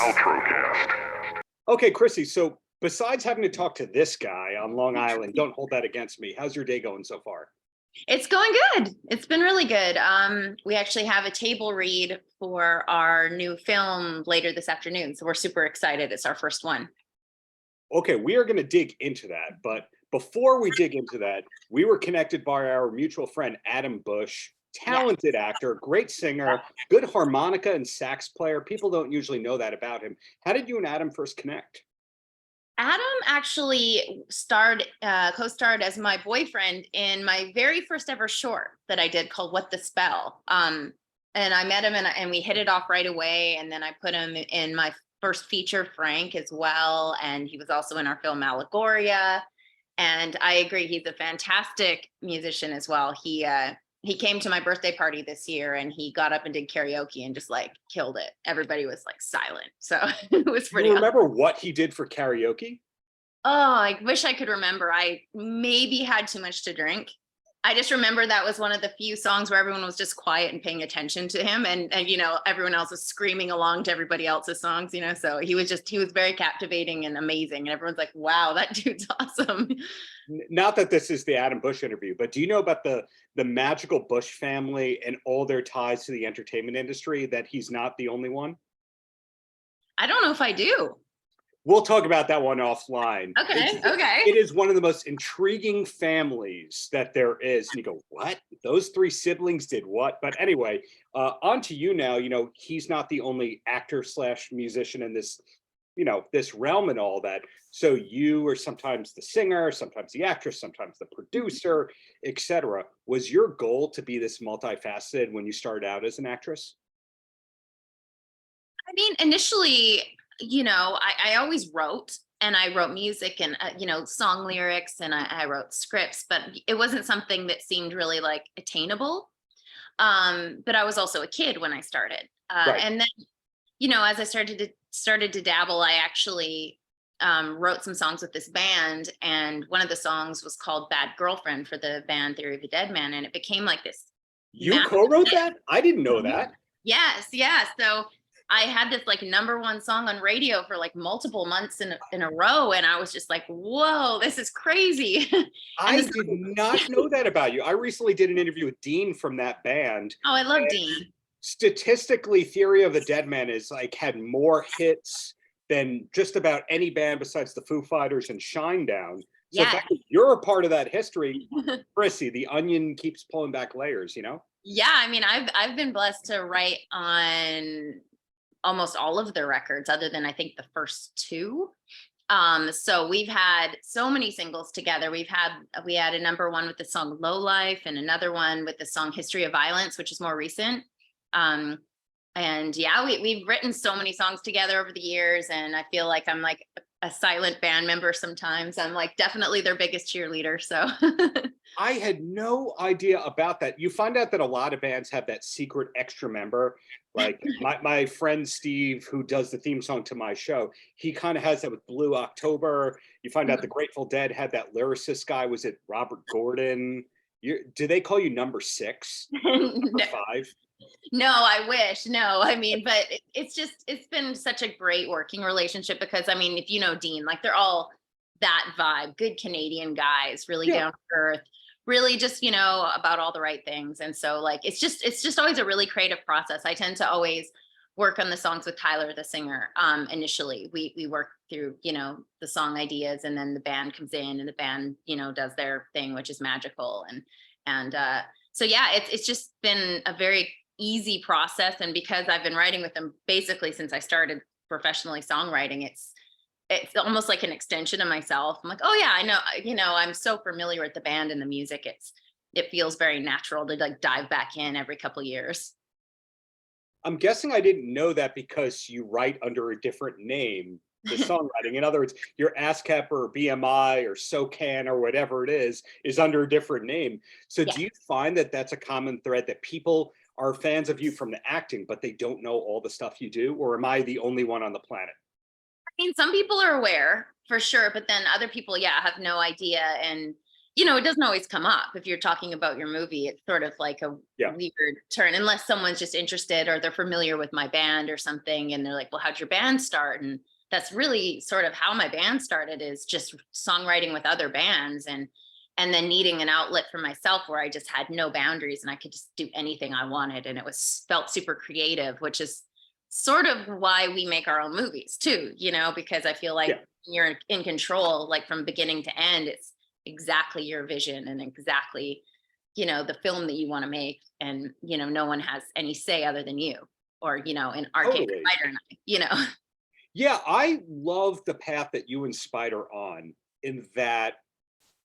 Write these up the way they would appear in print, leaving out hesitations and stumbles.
Paltrocast. Okay, Krsy, so besides having to talk to this guy on Long Island, don't hold that against me. How's your day going so far? It's going good. It's been really good. We actually have a table read for our new film later this afternoon, so we're super excited. It's our first one. Okay, we are going to dig into that, but before we dig into that, we were connected by our mutual friend, Adam Bush, talented actor, great singer, good harmonica and sax player. People don't usually know that about him. How did you and Adam first connect? Adam actually co-starred as my boyfriend in my very first ever short that I did called What the Spell. And I met him and we hit it off right away. And then I put him in my first feature, Frank, as well. And he was also in our film Allegoria. And I agree, he's a fantastic musician as well. He came to my birthday party this year and he got up and did karaoke and just like killed it. Everybody was like silent. So it was pretty You remember what he did for karaoke? Oh, I wish I could remember. I maybe had too much to drink. I just remember that was one of the few songs where everyone was just quiet and paying attention to him. And you know, everyone else was screaming along to everybody else's songs, you know, so he was very captivating and amazing. And everyone's like, wow, that dude's awesome. Not that this is the Adam Bush interview, but do you know about the magical Bush family and all their ties to the entertainment industry, that he's not the only one? I don't know if I do. We'll talk about that one offline. Okay. It is one of the most intriguing families that there is. And you go, what? Those three siblings did what? But anyway, on to you now. You know, he's not the only actor slash musician in this, you know, this realm and all that. So you are sometimes the singer, sometimes the actress, sometimes the producer, etc. Was your goal to be this multifaceted when you started out as an actress? I mean, initially, you know, I always wrote, and I wrote music and, you know, song lyrics, and I wrote scripts, but it wasn't something that seemed really like attainable. But I was also a kid when I started. Right. And then, you know, as I started to dabble, I actually wrote some songs with this band. And one of the songs was called Bad Girlfriend for the band Theory of the Deadman. And it became like this. You co-wrote that? I didn't know that. Yes. So I had this like #1 song on radio for like multiple months in a row. And I was just like, whoa, this is crazy. I did not know that about you. I recently did an interview with Dean from that band. Oh, I love Dean. Statistically, Theory of the Deadman is like had more hits than just about any band besides the Foo Fighters and Shinedown. So Yeah. you're a part of that history. Krsy, the onion keeps pulling back layers, you know? Yeah, I mean, I've been blessed to write on almost all of their records, other than I think the first two. So we've had so many singles together. We had a #1 with the song Low Life, and another one with the song History of Violence, which is more recent. And yeah, we've written so many songs together over the years, and I feel like I'm like a silent band member sometimes. I'm like definitely their biggest cheerleader. So I had no idea about that. You find out that a lot of bands have that secret extra member. Like my friend Steve, who does the theme song to my show, he kind of has that with Blue October. You find out the Grateful Dead had that lyricist guy. Was it Robert Gordon? Do they call you number 6? Number 5? No, I wish. No, I mean, but it's been such a great working relationship, because I mean, if you know Dean, like they're all that vibe, good Canadian guys, really down to earth, really just, you know, about all the right things. And so like, it's just always a really creative process. I tend to always work on the songs with Tyler, the singer. Initially we work through, you know, the song ideas, and then the band comes in and the band, you know, does their thing, which is magical. And so yeah, it's just been a very easy process. And because I've been writing with them basically since I started professionally songwriting, it's almost like an extension of myself. I'm like, oh yeah, I know, you know, I'm so familiar with the band and the music. It feels very natural to like dive back in every couple years. I'm guessing I didn't know that because you write under a different name, the songwriting. In other words, your ASCAP or BMI or SOCAN or whatever it is under a different name. So do you find that that's a common thread, that people are fans of you from the acting, but they don't know all the stuff you do? Or am I the only one on the planet? I mean, some people are aware for sure, but then other people, have no idea. And it doesn't always come up. If you're talking about your movie, it's sort of like a Yeah. weird turn, unless someone's just interested or they're familiar with my band or something. And they're like, well, how'd your band start? And that's really sort of how my band started, is just songwriting with other bands, and then needing an outlet for myself where I just had no boundaries and I could just do anything I wanted. And it was felt super creative, which is sort of why we make our own movies too, because I feel like Yeah. you're in control, like from beginning to end. It's exactly your vision and exactly, the film that you want to make. And, no one has any say other than you, or, in our case, Totally. Spider and I. Yeah, I love the path that you and Spider are on, in that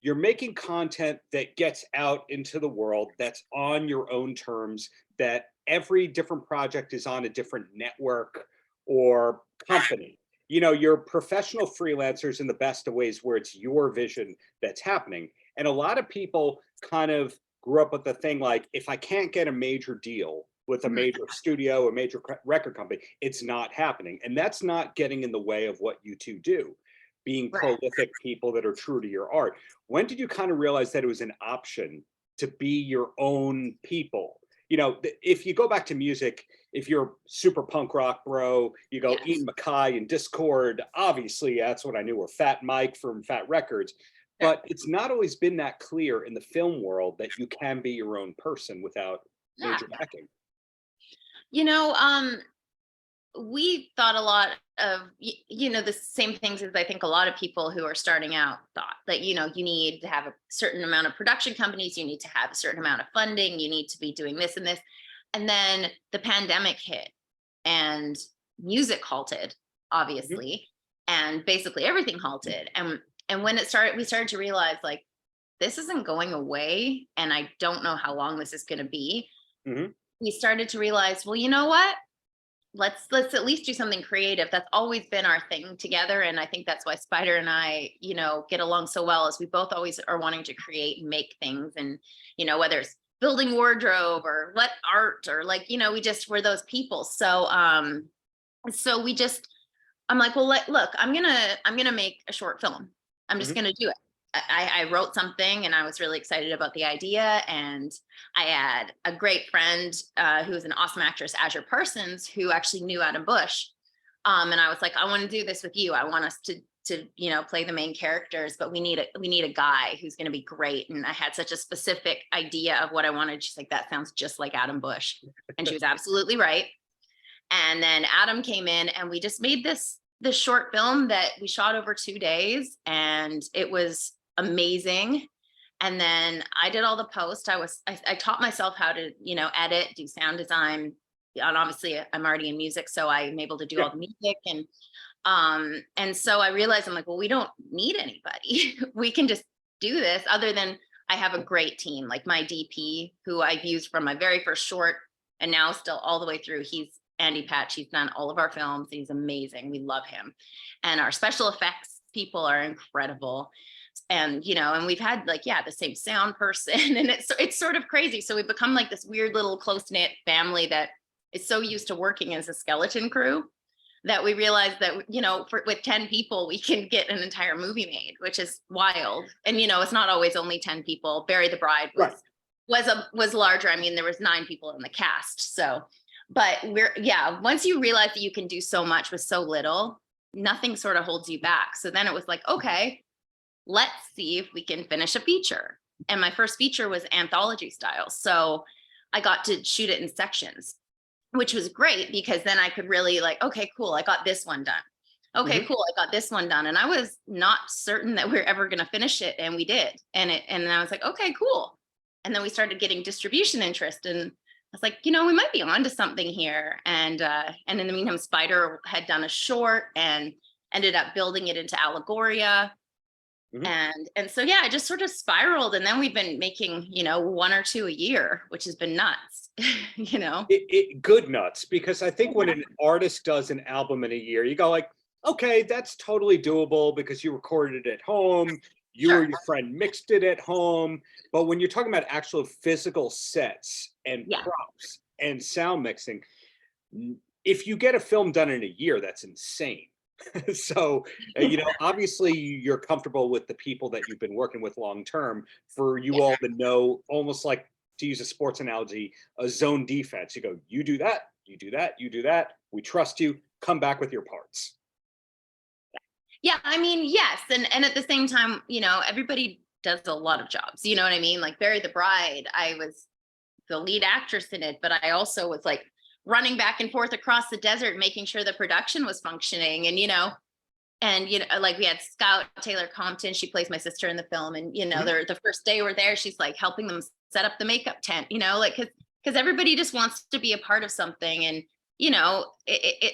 you're making content that gets out into the world, that's on your own terms, that every different project is on a different network or company. You're professional freelancers in the best of ways, where it's your vision that's happening. And a lot of people kind of grew up with the thing like, if I can't get a major deal with a major studio, a major record company, it's not happening. And that's not getting in the way of what you two do, being Right. prolific people that are true to your art. When did you kind of realize that it was an option to be your own people? If you go back to music, if you're super punk rock bro, you go Yes. Ian MacKaye and Discord, obviously that's what I knew, or Fat Mike from Fat Records. But it's not always been that clear in the film world that you can be your own person without Yeah. major backing. We thought a lot of, the same things as I think a lot of people who are starting out thought, that, you need to have a certain amount of production companies, you need to have a certain amount of funding, you need to be doing this and this. And then the pandemic hit and music halted, obviously, and basically everything halted. And when it started, we started to realize, like, this isn't going away, and I don't know how long this is going to be. Mhm. We started to realize, well, you know what? Let's at least do something creative. That's always been our thing together. And I think that's why Spider and I, get along so well, is we both always are wanting to create and make things. And, whether it's building wardrobe or let art, or like, we're those people. So, so we just, I'm like, well, look, I'm gonna make a short film. I'm just Mhm. gonna do it. I wrote something and I was really excited about the idea. And I had a great friend who's an awesome actress, Azure Parsons, who actually knew Adam Bush. And I was like, I want to do this with you. I want us to play the main characters, but we need a guy who's going to be great. And I had such a specific idea of what I wanted. She's like, that sounds just like Adam Bush. And she was absolutely right. And then Adam came in and we just made this short film that we shot over 2 days, and it was amazing. And then I did all the post. I taught myself how to, edit, do sound design. And obviously I'm already in music, so I'm able to do all the music. And so I realized, I'm like, well, we don't need anybody. We can just do this, other than I have a great team, like my DP, who I've used from my very first short and now still all the way through. He's Andy Patch. He's done all of our films. He's amazing. We love him. And our special effects people are incredible. And, and we've had the same sound person, and it's sort of crazy. So we've become like this weird little close knit family that is so used to working as a skeleton crew, that we realized that, with 10 people, we can get an entire movie made, which is wild. And, it's not always only 10 people. Bury the Bride was larger. I mean, there was 9 people in the cast. So, but once you realize that you can do so much with so little, nothing sort of holds you back. So then it was like, okay, let's see if we can finish a feature. And my first feature was anthology style. So I got to shoot it in sections, which was great, because then I could really okay, cool, I got this one done. Okay, cool, I got this one done. And I was not certain that we are ever going to finish it. And we did. And I was like, okay, cool. And then we started getting distribution interest, and I was like, we might be onto something here. And in the meantime, Spider had done a short and ended up building it into Allegoria. And so, I just sort of spiraled. And then we've been making, 1 or 2 a year, which has been nuts, Good nuts, because I think when an artist does an album in a year, you go like, okay, that's totally doable because you recorded it at home. You or your friend mixed it at home. But when you're talking about actual physical sets and props and sound mixing, if you get a film done in a year, that's insane. So, obviously you're comfortable with the people that you've been working with long term. For you Yeah. all to know, almost like, to use a sports analogy, a zone defense. You go, you do that, you do that, you do that. We trust you. Come back with your parts. Yeah, I mean, yes. And at the same time, everybody does a lot of jobs. You know what I mean? Like Bury the Bride, I was the lead actress in it, but I also was like running back and forth across the desert, making sure the production was functioning. And like we had Scout Taylor Compton, she plays my sister in the film. And Mhm. the first day we're there, she's like helping them set up the makeup tent, like because everybody just wants to be a part of something. And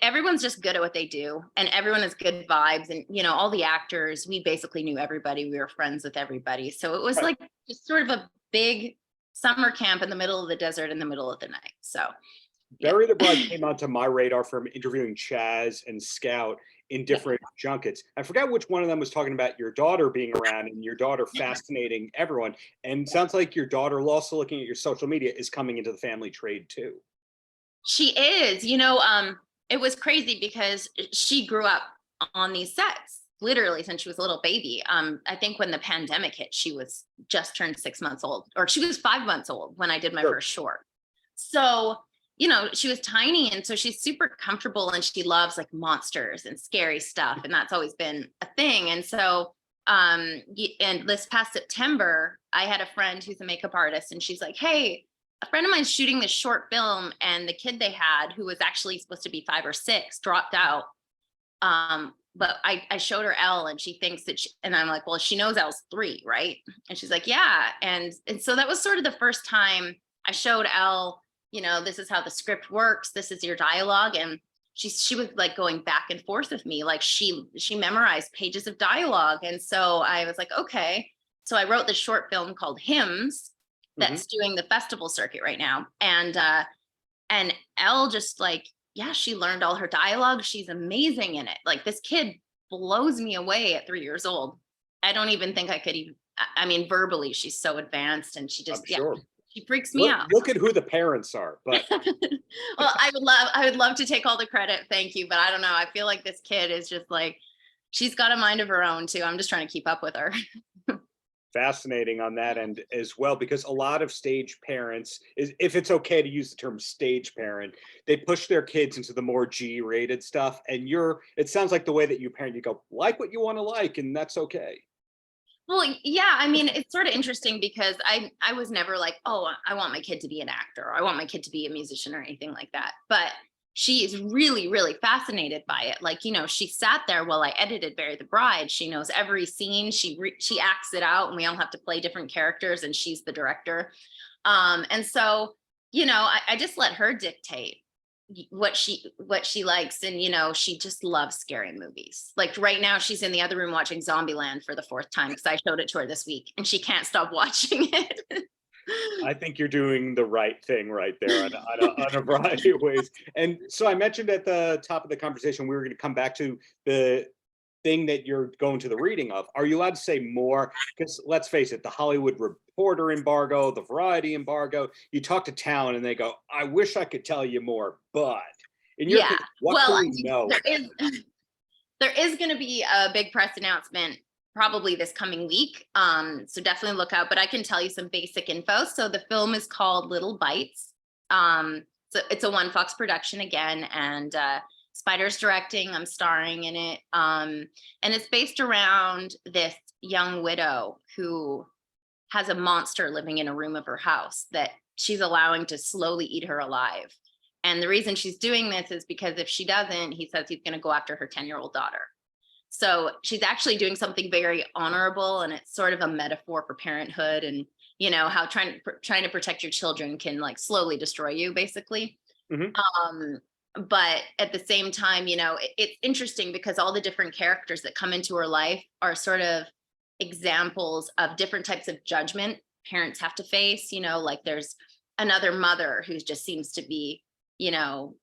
everyone's just good at what they do, and everyone has good vibes. And all the actors, we basically knew everybody. We were friends with everybody, so it was Right. like just sort of a big summer camp in the middle of the desert in the middle of the night. So yeah. Bury the Bride came onto my radar from interviewing Chaz and Scout in Yeah. different junkets. I forgot which one of them was talking about your daughter being around and your daughter fascinating everyone. And it sounds like your daughter, also looking at your social media, is coming into the family trade too. She is, it was crazy because she grew up on these sets literally since she was a little baby. I think when the pandemic hit, she was just turned 6 months old, or she was 5 months old when I did my Sure. first short. So, she was tiny, and so she's super comfortable, and she loves like monsters and scary stuff, and that's always been a thing. And so, and this past September, I had a friend who's a makeup artist, and she's like, "Hey, a friend of mine's shooting this short film, and the kid they had, who was actually supposed to be 5 or 6, dropped out. But I showed her Elle, and she thinks that and I'm like, well, she knows Elle's 3, right?" And she's like, yeah. And so that was sort of the first time I showed Elle, this is how the script works. This is your dialogue. And she was like going back and forth with me. Like she memorized pages of dialogue. And so I was like, okay. So I wrote this short film called Hymns Mhm. that's doing the festival circuit right now. And Elle just like, yeah, she learned all her dialogue. She's amazing in it. Like this kid blows me away at 3 years old. I don't even think I could even, I mean, verbally, she's so advanced, and she I'm just, yeah, sure. she freaks me Look, out. look at who the parents are. But Well, I would love to take all the credit. Thank you. But I don't know. I feel like this kid is just like, she's got a mind of her own too. I'm just trying to keep up with her. fascinating on that end as well, because a lot of stage parents, is, if it's okay to use the term stage parent, they push their kids into the more G-rated stuff. And it sounds like the way that you parent, you go, like what you want to like, and that's okay. Well, yeah, I mean, it's sort of interesting because I was never like, oh, I want my kid to be an actor, or I want my kid to be a musician or anything like that. But she is really, really fascinated by it. Like, she sat there while I edited Bury the Bride. She knows every scene. She acts it out, and we all have to play different characters, and she's the director. And so, I just let her dictate what she likes. And she just loves scary movies. Like right now she's in the other room watching Zombieland for the 4th time, because I showed it to her this week, and she can't stop watching it. I think you're doing the right thing right there on a variety of ways. And so I mentioned at the top of the conversation, we were going to come back to the thing that you're going to the reading of. Are you allowed to say more? Because let's face it, the Hollywood Reporter embargo, the Variety embargo, you talk to town and they go, I wish I could tell you more, but in your Yeah, case, what well, can I we mean, know? there is going to be a big press announcement probably this coming week. So definitely look out, but I can tell you some basic info. So the film is called Little Bites. So it's a One Fox production again, and Spider's directing. I'm starring in it. And it's based around this young widow who has a monster living in a room of her house that she's allowing to slowly eat her alive. And the reason she's doing this is because if she doesn't, he says he's going to go after her 10-year-old daughter. So she's actually doing something very honorable, and it's sort of a metaphor for parenthood, and how trying to protect your children can like slowly destroy you, basically. Mhm. Um, but at the same time, it's interesting because all the different characters that come into her life are sort of examples of different types of judgment parents have to face. Like there's another mother who just seems to be, you know,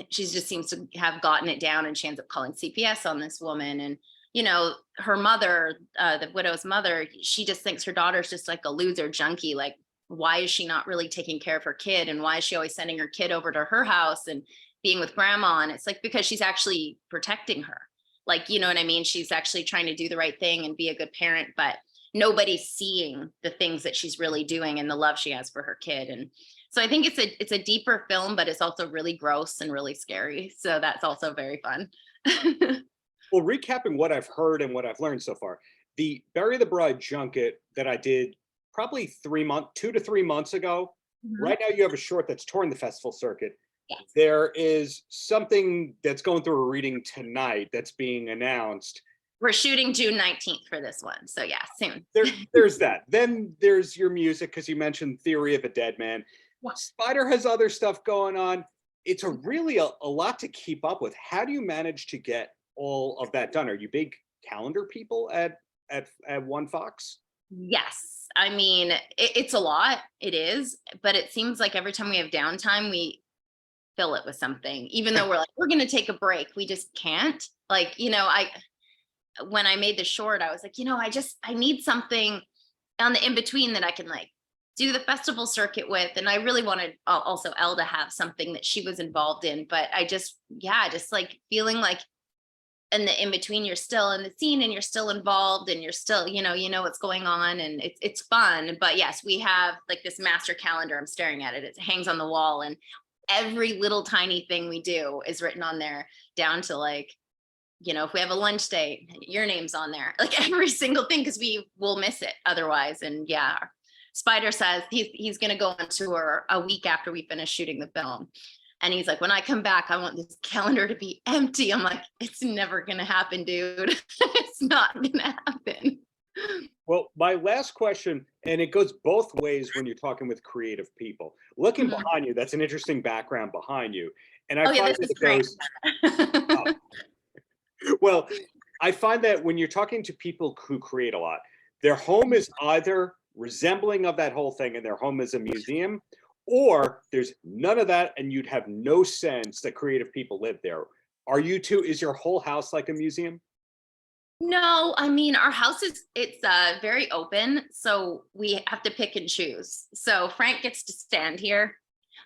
she just seems to have gotten it down, and she ends up calling CPS on this woman. And her mother, the widow's mother, she just thinks her daughter's just like a loser junkie. Like, why is she not really taking care of her kid, and why is she always sending her kid over to her house and being with grandma? And it's like, because she's actually protecting her. like, you know what I mean? She's actually trying to do the right thing and be a good parent, but nobody's seeing the things that she's really doing and the love she has for her kid. And so I think it's a deeper film, but it's also really gross and really scary. So that's also very fun. Well, recapping what I've heard and what I've learned so far, the Bury the Bride junket that I did probably 2 to 3 months ago. Right now, you have a short that's touring the festival circuit. Yes. There is something that's going through a reading tonight that's being announced. We're shooting June 19th for this one. So yeah, soon. There's that. Then there's your music, because you mentioned Theory of a Deadman. Spider has other stuff going on. It's a really a lot to keep up with. How do you manage to get all of that done? Are you big calendar people at One Fox? Yes. I mean, it's a lot. It is. But it seems like every time we have downtime, we fill it with something, even though we're like, we're going to take a break. We just can't. Like, you know, when I made the short, I was like, you know, I need something on the in between that I can like do the festival circuit with. And I really wanted also Elle to have something that she was involved in, but I just like feeling like in the in between, you're still in the scene and you're still involved and you're still, you know what's going on, and it's fun. But yes, we have like this master calendar. I'm staring at it. It hangs on the wall, and every little tiny thing we do is written on there, down to like, you know, if we have a lunch date, your name's on there, like every single thing, because we will miss it otherwise. And yeah, Spider says he's going to go on tour a week after we finish shooting the film. And he's like, when I come back, I want this calendar to be empty. I'm like, it's never going to happen, dude. It's not going to happen. Well, my last question, and it goes both ways when you're talking with creative people. Looking behind you, that's an interesting background behind you. And I find that goes, well, I find that when you're talking to people who create a lot, their home is either resembling of that whole thing and their home is a museum, or there's none of that and you'd have no sense that creative people live there. Are you two, is your whole house like a museum? No, I mean, our house it's very open, so we have to pick and choose. So Frank gets to stand here.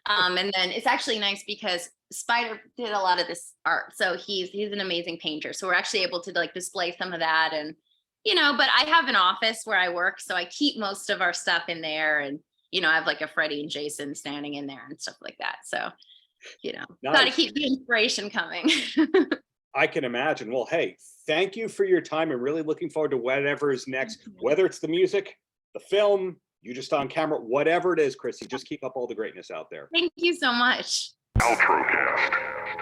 And then it's actually nice because Spider did a lot of this art. So he's an amazing painter. So we're actually able to like display some of that. And, you know, but I have an office where I work, so I keep most of our stuff in there. And, you know, I have like a Freddie and Jason standing in there and stuff like that. So, you know, got to keep the inspiration coming. I can imagine. Well, hey, thank you for your time. I'm really looking forward to whatever is next, whether it's the music, the film, you just on camera, whatever it is, Krsy, just keep up all the greatness out there. Thank you so much. Paltrocast.